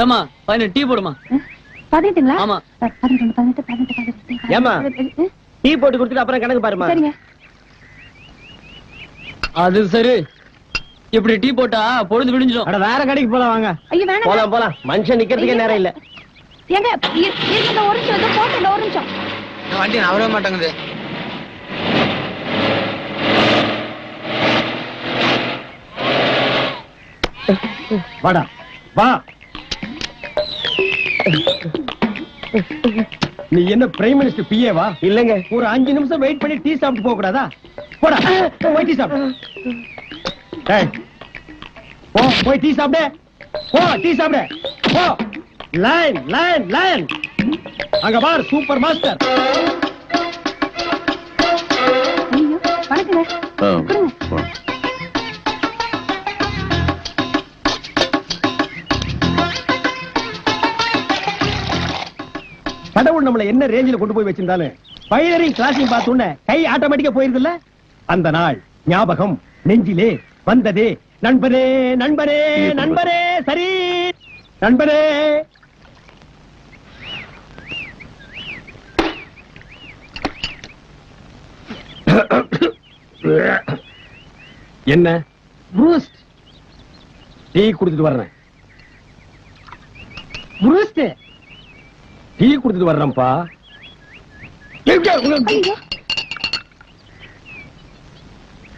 ஏமா பையன் டீ போடுமா. 18ங்களா? ஆமா. 18. ஏமா டீ போட்டு கொடுத்துட்டு அப்புறம் கணக்கு பாருமா. சரிங்க. அது சரி, இப்படி டீ போட்டா பொழுது விடிஞ்சிடும். அட வேற கடைக்கு போலாம் வாங்க. ஐயோ வேணாம். போலாம் போலாம், மனுஷன் நிக்கிறதுக்கே நேரம் இல்ல. ஏங்க இந்த ஒரு நிமிஷம் போட்டு ஒரு நிமிஷம். வண்டி நவரவே மாட்டேங்குது. வாடா வா. நீ என்ன பிரைம் மினிஸ்டர் பிஏ வா? இல்லங்க, ஒரு 5 நிமிஷம் வெயிட் பண்ணி டீ சாப்பிட்டு போக கூடாதா? போடா போய் டீ சாப்பிடு. டேய் போ, போய் டீ சாப்பிடு. போ டீ சாப்பிடு. போ. Line line line. அங்க பார் சூப்பர் மாஸ்டர். ஐயோ வணக்கங்க. கடவுள் நம்மள என்ன ரேஞ்சில கொண்டு போய் வச்சிருந்தாலும் பைலரிங் கிளாஸையும் பார்த்தோன்னே கை ஆட்டோமேட்டிக்கா போயிருதுல்ல. அந்த நாள் ஞாபகம் நெஞ்சிலே வந்ததே. நண்பரே நண்பரே நண்பரே. சரி நண்பரே. என்ன பூஸ்ட் டீ குடிச்சிட்டு வர்றேன். பூஸ்ட் டீ குடிச்சிட்டு வர்றேன்ப்பா.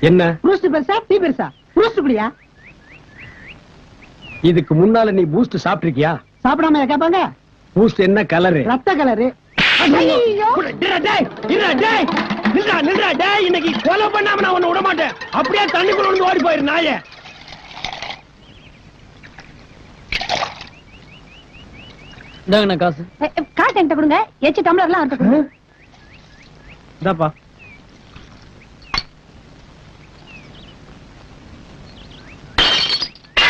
என்ன பூஸ்ட் பெருசா டீ பெருசா? பூஸ்ட் குடியா. இதுக்கு முன்னால நீ பூஸ்ட் சாப்பிட்டிருக்கியா? சாப்பிடாம கேட்பாங்க. பூஸ்ட் என்ன கலரு? ரத்த கலரு. இன்னைக்கு கொலை பண்ணாம நான் உன்னை விட மாட்டேன். அப்படியே தண்ணிக்குள்ள வந்து ஓடி போயிரு நாயே. இந்தாங்கண்ணா காசு. காசு என்கிட்ட கொடுங்க. எச்சு டம்ளர்லாம் அவர்கிட்ட கொடுங்க. இந்தாப்பா.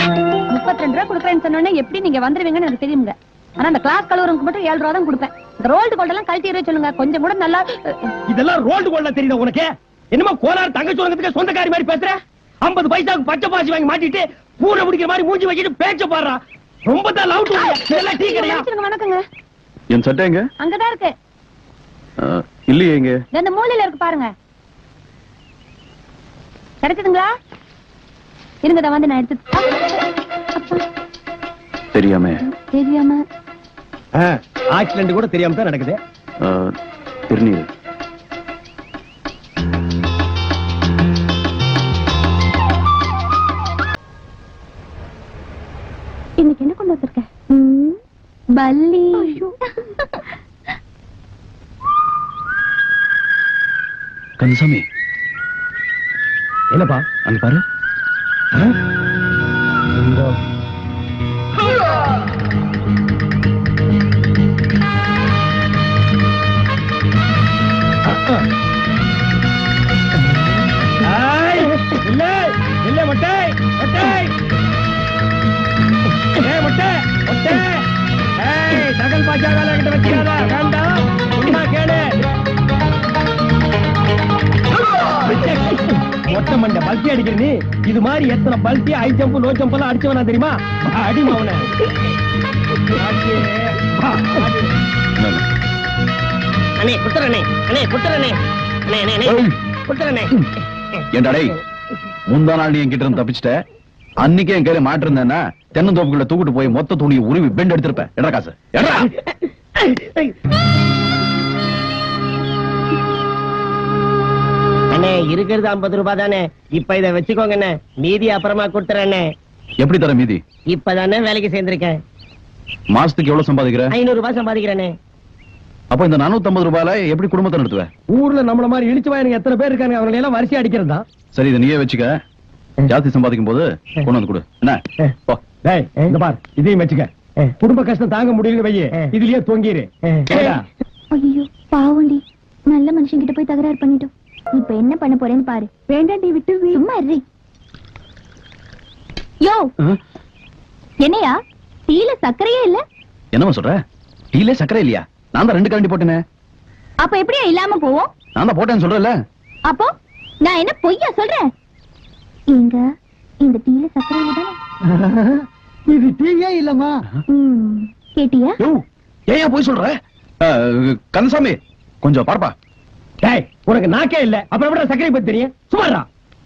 ₹32 கொடுக்குறேன்னு சொன்னோன்னே எப்படி நீங்க வந்துருவீங்கன்னு எனக்கு தெரியுங்க. ஆனா அந்த கிளாஸ் கலவருக்கு மட்டும் 7 ரூபா தான் கொடுப்பேன். இந்த ரோல்டு கோல்ட் எல்லாம் கழட்டி சொல்லுங்க. கொஞ்சம் கூட நல்லா. இதெல்லாம் ரோல்டு கோல்டா தெரியுதா உனக்கு? என்னமா கோலார் தங்கச்சி உலகத்துக்கு சொந்தக்காரி மாதிரி பேசுற? 50 பைசாவுக்கு பச்சை பாசி வாங்கி மாட்டிட்டு பூனை பிடிக்கிற மாதிரி மூஞ்சி வச்சிட்டு பேச்ச பாடுறா. ரொம்ப தான் லவ் டு. இதெல்லாம் டீ கடையா? வணக்கங்க. என் சட்டை எங்க? அங்கதான் இருக்கு. இல்லையே எங்க? இந்த மூலையில இருக்கு பாருங்க. கிடைச்சதுங்களா? இருங்க தான் வந்து நான் எடுத்து. தெரியாம ஆக்சிடென்ட் கூட தெரியாம தான் நடக்குது. திருநீர். இன்னைக்கு என்ன கொண்டு வந்திருக்க? பல்லி. கந்தசாமி என்னப்பா அங்க பாரு. இல்ல இல்ல மொட்டை மொட்டை மொட்டை மொட்டை. தகல் பாஜா வேலை கிட்ட வச்சுக்காத. வேண்டாம் உண்மை கேளு. மொட்டை மண்டை பல்ட்டி அடிக்கிற நீ இது மாதிரி எத்தனை பல்ட்டி ஹை ஜம்ப் லோ ஜம்ப் எல்லாம் அடிச்சவனா தெரியுமா? அடிமா அவனை. அண்ணே குத்துறனே அண்ணே குத்துறனே அண்ணே அண்ணே அண்ணே குத்துறனே. ஏண்டா டேய், முந்தா நாள் நீ என்கிட்ட இருந்து தப்பிச்சிட்ட. அன்னைக்கே என் கையில மாட்டு இருந்தேன்னா தென்னந்தோப்புக்குள்ள தூக்கிட்டு போய் மொத்த துணியை உருவி பெண்ட் எடுத்திருப்பேன். எடா காசு எடா. அண்ணே இருக்கிறது 50 ரூபாய் தானே. இப்ப இதை வச்சுக்கோங்க அண்ணே. மீதி அப்புறமா கொடுத்துறேன். எப்படி தர மீதி? இப்பதானே வேலைக்கு சேர்ந்திருக்கேன். மாசத்துக்கு எவ்வளவு சம்பாதிக்கிற? 500 ரூபாய் சம்பாதிக்கிறேனே. அப்ப இந்த 450 ரூபாயில எப்படி குடும்பத்தை நடத்துவேன்? ஊர்ல நம்மள மாதிரி இழிச்சு வாயனுங்க எத்தனை பேர் இருக்காங்க. அவங்க எல்லாம் வரிசை அடிக்கிறது தான். சரி இதை நீயே வச்சுக்க. ஜாஸ்தி சம்பாதிக்கும் போது கொண்டு வந்து கொடு. என்ன இந்த பார் இதையும் வச்சுக்க. குடும்ப கஷ்டம் தாங்க முடியல வையே. இதுலயே தொங்கிரு. ஐயோ பாவண்டி, நல்ல மனுஷன் கிட்ட போய் தகராறு பண்ணிட்டோம். இப்ப என்ன பண்ண போறேன்னு பாரு. வேண்டாண்டி விட்டு சும்மா இரு. யோ என்னையா டீல சர்க்கரையே இல்ல? என்னமா சொல்ற? டீல சர்க்கரை இல்லையா? நான் தான் 2 கரண்டி போட்டேனே. அப்ப எப்படியா இல்லாம போவோம்? நான் தான் போட்டேன்னு சொல்றேன்ல. அப்போ நான் என்ன பொய்யா சொல்றேன்? எங்க இந்த டீல சர்க்கரை இல்ல? இது டீயே இல்லம்மா. கேட்டியா? யோ, ஏன் போய் சொல்ற? கந்தசாமி கொஞ்சம் பார்ப்பா. டேய், உனக்கு நாக்கே இல்ல, அப்புறம் எப்படி சர்க்கரை பத்தி தெரியும்? சுமாரா.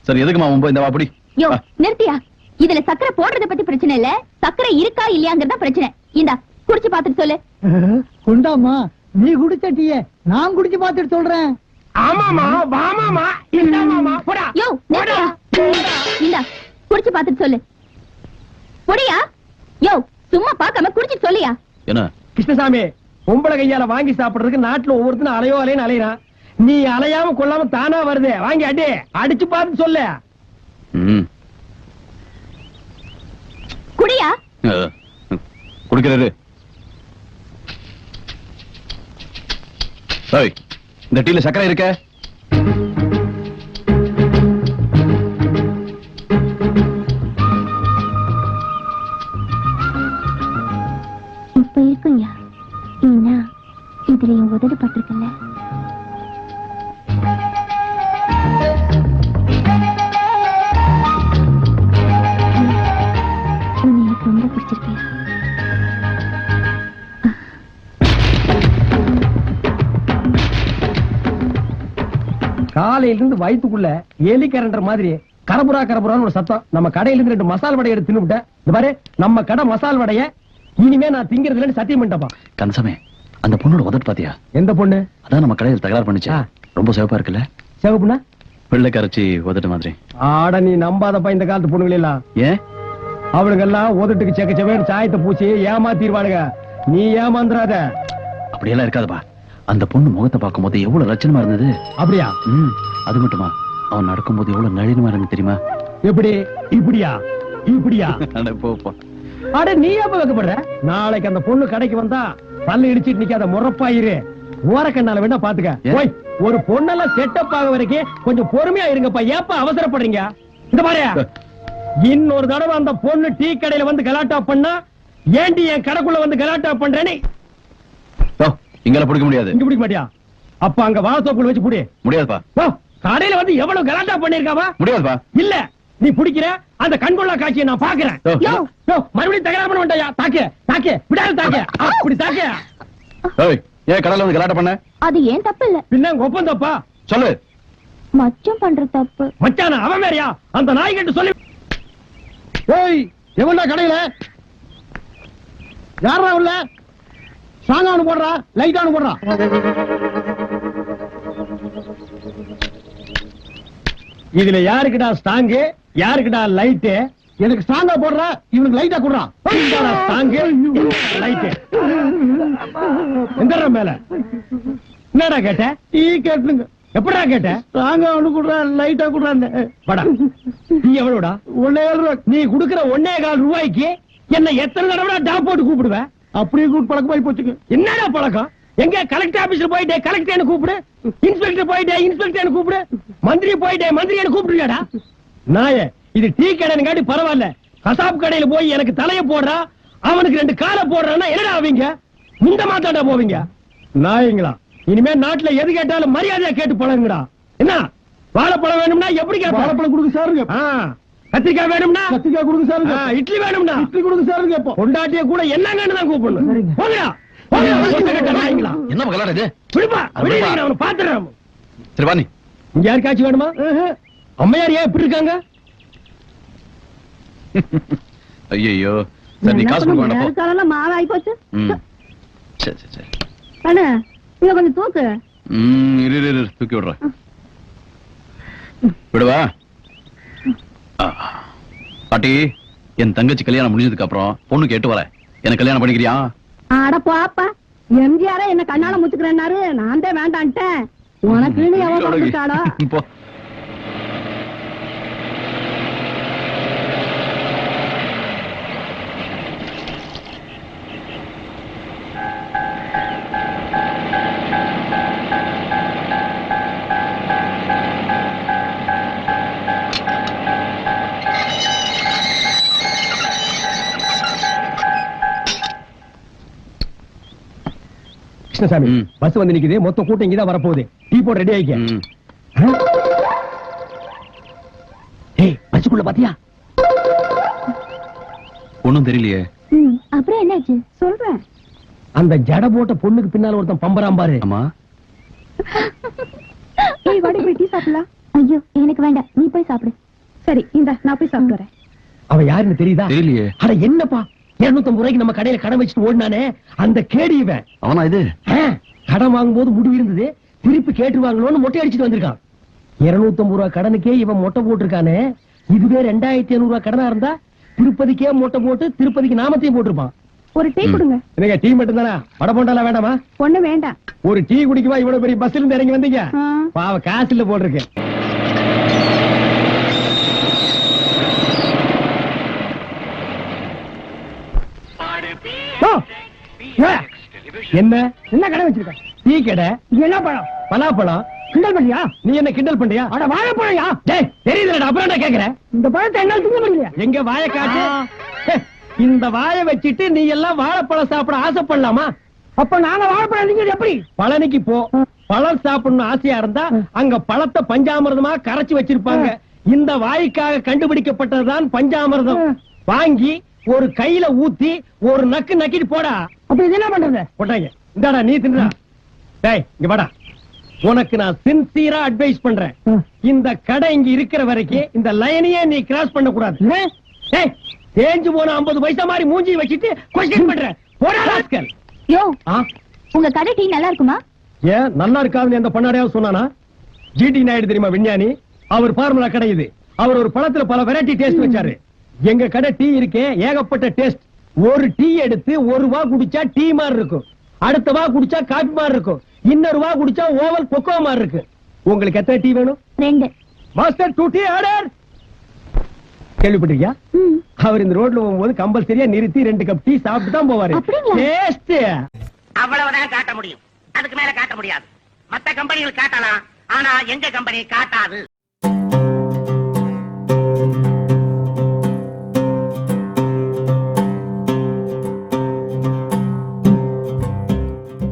சரி, எதுக்குமா போய் இந்த வாப்படி? யோ, நிறுத்தியா? இதுல சக்கரை போடுறத பத்தி பிரச்சனை இல்ல, சக்கரை இருக்கா இல்லையாங்கறத பிரச்சனை. இந்தா குடிச்சு பாத்துட்டு சொல்லு. கொண்டாமா, நீ குடிச்ச டீயே நான் குடிச்சு பாத்துட்டு சொல்றேன். ஆமாமா, வாமாமா, இந்தாமாமா, போடா. யோ, நிறுத்தியா? இந்தா குடிச்சு பாத்துட்டு சொல்லு. போடியா? யோ, சும்மா பார்க்காம குடிச்சிட்டு சொல்லியா? என்ன கிருஷ்ணசாமி, பொம்பளை கையால வாங்கி சாப்பிடுறதுக்கு நாட்டுல ஒவ்வொருத்தனும் அலையோ அலைன்னு அலையறான். நீ அலையாம கொள்ளாம தானா வருது. வாங்கி அடி, அடிச்சு பார்த்து சொல்லு. ம், குடியா? குடிக்கிறாரு. ஏய், இந்த டீல சக்கரை இருக்க? இப்ப இருக்குங்க. ஏன்னா இதுல என் உதடு பட்டிருக்குல்ல. உன்னை எனக்கு ரொம்ப பிடிச்சிருக்கியா? காலையில இருந்து வயித்துக்குள்ள எலி கரண்டற மாதிரி கரபுரா கரபுரான்னு ஒரு சத்தம். நம்ம கடையில இருந்து 2 மசால் வடை எடுத்து தின்னுட்டேன். இந்த பாரு, நம்ம கடை மசால் வடைய இனிமே நான் திங்கிறது இல்லன்னு சத்தியம் பண்ணிட்டப்பா. கந்தசாமி, அந்த பொண்ணோட உதட்டு பாத்தியா? எந்த பொண்ணு? அதான் நம்ம கடையில் தகராறு பண்ணுச்சா? ரொம்ப சிவப்பா இருக்குல்ல? சிவப்புண்ணா? வெள்ளை கரைச்சி உதட்டு மாதிரி. ஆட, நீ நம்பாதப்பா இந்த காலத்து பொண்ணுங்கள எல்லாம். ஏன்? அவனுங்க எல்லாம் உதட்டுக்கு செக்க செவேன்னு சாயத்தை பூச்சி ஏமாத்திடுவானுங்க. நீ ஏமாந்துறாத. அப்படியெல்லாம் இருக்காதுப்பா. அந்த பொண்ணு முகத்தை பார்க்கும் போது எவ்வளவு லட்சணமா இருந்தது. அப்படியா? அது மட்டுமா, அவன் நடக்கும் போது எவ்வளவு நளினமா இருந்து தெரியுமா? எப்படி? இப்படியா? இப்படியா? போப்பா. அட, நீ எப்ப வைக்கப்படுற? நாளைக்கு அந்த பொண்ணு கடைக்கு வந்தா பல்லு இடிச்சிட்டு நிக்காத, முறப்பாயிரு. ஓரக்கண்ணால வேணா பாத்துக்க. ஓய், ஒரு பொண்ணெல்லாம் செட்டப் ஆக வரைக்கும் கொஞ்சம் பொறுமையா இருங்கப்பா. ஏப்பா அவசரப்படுறீங்க? இந்த பாரு, இன்னொரு தடவை அந்த பொண்ணு டீ கடையில வந்து கலாட்டா பண்ணா, ஏண்டி என் கடைக்குள்ள வந்து கலாட்டா பண்றேன்னு இங்கெல்லாம் பிடிக்க முடியாது. இங்க பிடிக்க மாட்டியா? அப்ப அங்க வாசப்பூல் வச்சு புடி. முடியாதுப்பா. கடையில வந்து எவ்வளவு கலாட்டா பண்ணிருக்காவா? முடியாதுப்பா. இல்ல, நீ பிடிக்கிற அந்த கண்கொள்ளா காட்சியை நான் பாக்குறேன். மறுபடியும் தகராறு பண்ண வேண்டாயா? தாக்கு தாக்கு, விடாது தாக்கு, அப்படி தாக்கு. ஏன் கடையில வந்து கலாட்டா பண்ண? அது ஏன் தப்பு இல்ல. பின்ன ஒப்பம் தப்பா? சொல்லு. மச்சம் பண்ற தப்பு. மச்சான அவன் வேறயா? அந்த நாய் கிட்ட சொல்லி. ஏய், எவன்டா கடையில? யாரா உள்ள? சாங்கானு போடுறா, லைட்டானு போடுறா. இதுல யாருக்குடா ஸ்டாங்கு, யாருக்குடா லைட்டு? எனக்கு ஸ்டாங்கா போடுறா, இவனுக்கு லைட்டா குடுறா. Strong, light. எந்த மேல என்னடா கேட்ட? டீ கேட்டுங்க. எப்படா கேட்ட? ஸ்டாங்கா ஒண்ணு குடுறா, லைட்டா குடுறான்னு. படா, நீ எவ்வளவுடா? 1.5 ரூபாய். நீ குடுக்கிற 1.25 ரூபாய்க்கு என்ன எத்தனை தடவை டாப் போட்டு கூப்பிடுவேன்? அப்படியே கூப்பிட்டு பழக்கமாயி போச்சுங்க. என்னடா பழக்கம்? எங்க கலெக்டர் ஆபீஸ்ல போயிட்டே கலெக்டர் கூப்பிடு, இன்ஸ்பெக்டர் போயிட்டே இன்ஸ்பெக்டர் கூப்பிடு, மந்திரி போயிட்டே மந்திரி கூப்பிடுறியாடா? நாயே, இது டீ கடைன்னு காட்டி பரவாயில்ல. கசாப் கடையில போய் எனக்கு தலைய போடுறா, அவனுக்கு 2 காலை போடுறான்னா என்னடா ஆவீங்க? முந்த மாத்தாண்டா போவீங்க நாயங்களா? இனிமே நாட்டுல எது கேட்டாலும் மரியாதையா கேட்டு பழகுங்கடா. என்ன வாழைப்பழம் வேணும்னா எப்படி கேட்போம்? வாழைப்பழம் கொடுங்க சாருங்க. கத்திரிக்காய் வேணும்னா கத்திரிக்காய் கொடுங்க சாருங்க. இட்லி வேணும்னா இட்லி கொடுங்க சாருங்க. கேட்போம். கொண்டாட்டிய கூட என்னங்கன்னு தான் கூப்பிடணும். போங்கடா. என்ன கலாட்டா இது? அவனை பாத்துறேன். சரி வா, நீ இங்க யாருக்காச்சும் வேணுமா? அம்மையார் ஏன் இப்படி இருக்காங்க? ஐயோ, சரி நீ காசு கொடுக்க வேண்டாம். மாவாய் போச்சு. சரி சரி சரி. அண்ணா, இங்க கொஞ்சம் தூக்கு. இரு தூக்கி விடுறேன். விடுவா. பாட்டி, என் தங்கச்சி கல்யாணம் முடிஞ்சதுக்கு அப்புறம் பொண்ணு கேட்டு வர. எனக்கு கல்யாணம் பண்ணிக்கிறியா? அட பாப்பா, எம்ஜிஆரே என்ன கண்ணால முச்சுக்கிறேன்னாரு, நான் தான் வேண்டான்ட்டேன். உனக்குன்னு எவன் கொடுத்துட்டாளோ? போ. கிருஷ்ணசாமி, பஸ் வந்து நிக்குது. மொத்த கூட்டம் இங்கதான் வரப்போகுது. டீ போட ரெடி ஆயிக்க. ஏய், பஸ்ஸுக்குள்ள பாத்தியா? ஒண்ணும் தெரியலையே. அப்புறம் என்னாச்சு சொல்றேன். அந்த ஜட போட்ட பொண்ணுக்கு பின்னால ஒருத்தன் பம்பராம் பாரு. ஆமா, ஏய் வாடி போய் டீ சாப்பிடலாம். ஐயோ எனக்கு வேண்டாம், நீ போய் சாப்பிடு. சரி இந்த நான் போய் சாப்பிட்டு வரேன். அவன் யாருன்னு தெரியுதா? தெரியலையே. அட என்னப்பா 250 ரூபாய்க்கு நம்ம கடையில கடன் வச்சுட்டு ஓடினானே அந்த கேடி இவன். அவனா இது? கடன் வாங்கும்போது முடிவு இருந்தது, திருப்பி கேட்டுருவாங்களோன்னு மொட்டை அடிச்சுட்டு வந்திருக்கான். 250 ரூபாய் கடனுக்கே இவன் மொட்டை போட்டிருக்கானே. இதுவே 2500 ரூபாய் கடனா இருந்தா திருப்பதிக்கே மொட்டை போட்டு திருப்பதிக்கு நாமத்தையும் போட்டிருப்பான். ஒரு டீ கொடுங்க. என்னங்க டீ மட்டும் தானா? வட போண்டாலாம் வேண்டாமா? ஒண்ணு வேண்டாம். ஒரு டீ குடிக்கவா இவ்வளவு பெரிய பஸ்ல இருந்து இறங்கி வந்தீங்க? பாவ காசு இல்ல போட்டிருக்கு. என்ன என்ன கடை வச்சிருக்க? டீ கடை. என்ன பழம்? பலாப்பழம். கிண்டல் பண்ணியா? நீ என்ன கிண்டல் பண்றியா? அட வாழைப்பழம்யா. டேய் தெரியுதுடா, அப்புறம் என்ன கேக்குறேன்? இந்த பழத்தை என்னால திங்க முடியல. எங்க வாயை காட்டு. இந்த வாயை வச்சிட்டு நீ எல்லாம் வாழைப்பழம் சாப்பிட ஆசைப்படலாமா? அப்ப நாங்க வாழைப்பழம் திங்கிறது எப்படி? பழனிக்கு போ, பழம் சாப்பிடணும் ஆசையா இருந்தா அங்க பழத்தை பஞ்சாமிர்தமா கரைச்சு வச்சிருப்பாங்க. இந்த வாய்க்காக கண்டுபிடிக்கப்பட்டதுதான் பஞ்சாமிர்தம். வாங்கி ஒரு கையில ஊத்தி ஒரு நக்கு நக்கிட்டு போடா. அப்ப இது என்ன பண்றது? போட்டாங்க. இந்தாடா நீ தின்றா. டேய் இங்க வாடா. உனக்கு நான் சின்சியரா அட்வைஸ் பண்றேன். இந்த கடை இங்க இருக்கிற வரைக்கும் இந்த லைனையே நீ கிராஸ் பண்ண கூடாது. டேய் தேஞ்சு போன 50 பைசா மாதிரி மூஞ்சி வச்சிட்டு கொஸ்டின் பண்ற. போடா ராஸ்கல். யோ உங்க கடை டீ நல்லா இருக்குமா? ஏன் நல்லா இருக்காதுன்னு எந்த பண்ணாடையாவது சொன்னானா? ஜிடி நாயுடு தெரியுமா விஞ்ஞானி? அவர் ஃபார்முலா கடை இது. அவர் ஒரு பழத்துல பல வெரைட்டி டேஸ்ட் வச்சாரு. எங்க கடை டீ இருக்கே ஏகப்பட்ட டேஸ்ட். ஒரு டீ எடுத்து ஒரு வா குடிச்சா டீ மாதிரி இருக்கும், அடுத்த வா குடிச்சா காபி மாதிரி இருக்கும், இன்னொரு வா குடிச்சா ஓவல் கொக்கோ மாதிரி இருக்கு. உங்களுக்கு எத்தனை டீ வேணும்? 2. Master 2 tea order. கேள்விப்பட்டிருக்கியா? அவர் இந்த ரோட்ல போகும்போது கம்பல்சரியா நிறுத்தி 2 கப் டீ சாப்பிட்டு தான் போவாரு. அப்படிங்களா? டேஸ்ட் அவ்வளவுதான் காட்ட முடியும், அதுக்கு மேல காட்ட முடியாது. மத்த கம்பெனிகள் காட்டலாம், ஆனா எங்க கம்பெனி காட்டாது.